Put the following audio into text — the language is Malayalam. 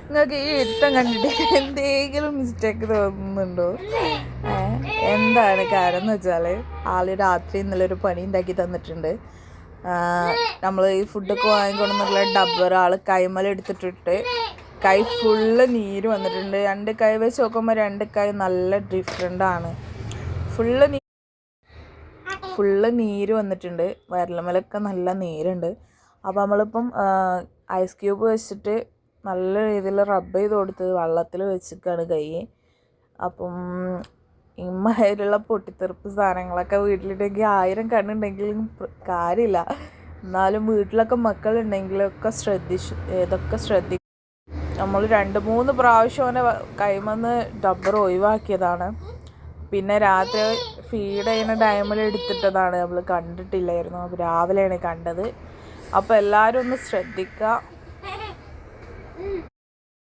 നിങ്ങൾക്ക് ഈ ഇരുത്തം കണ്ടിട്ട് എന്തെങ്കിലും മിസ്റ്റേക്ക് തോന്നുന്നുണ്ടോ? എന്താണ് കാരണം എന്ന് വെച്ചാൽ ആള് രാത്രി ഇന്നലെ ഒരു പണി ഉണ്ടാക്കി തന്നിട്ടുണ്ട്. നമ്മൾ ഈ ഫുഡൊക്കെ വാങ്ങിക്കൊണ്ടെന്നുള്ള ഡബ്ബർ ആൾ കൈമലെടുത്തിട്ടിട്ട് കൈ ഫുള്ള് നീര് വന്നിട്ടുണ്ട്. 2 കൈ വെച്ച് നോക്കുമ്പോൾ 2 കൈ നല്ല ഡിഫറെൻ്റാണ്. ഫുള്ള് നീര് വന്നിട്ടുണ്ട്. വിരലുമേലൊക്കെ നല്ല നീരുണ്ട്. അപ്പോൾ നമ്മളിപ്പം ഐസ് ക്യൂബ് വെച്ചിട്ട് നല്ല രീതിയിൽ റബ്ബ് ചെയ്ത് കൊടുത്ത് വെള്ളത്തിൽ വെച്ചിട്ടാണ് കൈ. അപ്പം ഇമ്മാതിരിയുള്ള പൊട്ടിത്തെറിപ്പ് സാധനങ്ങളൊക്കെ വീട്ടിലുണ്ടെങ്കിൽ 1000 കണ്ണുണ്ടെങ്കിലും കാര്യമില്ല. എന്നാലും വീട്ടിലൊക്കെ മക്കളുണ്ടെങ്കിലൊക്കെ ഇതൊക്കെ ശ്രദ്ധിക്കും. നമ്മൾ 2-3 പ്രാവശ്യം അവനെ കൈമന്ന് ഡബ്ബർ ഒഴിവാക്കിയതാണ്. പിന്നെ രാത്രി ഫീഡ് ചെയ്യുന്ന ടൈമിൽ എടുത്തിട്ടതാണ്, നമ്മൾ കണ്ടിട്ടില്ലായിരുന്നു. അപ്പോൾ രാവിലെയാണ് കണ്ടത്. അപ്പോൾ എല്ലാവരും ഒന്ന് ശ്രദ്ധിക്കുക.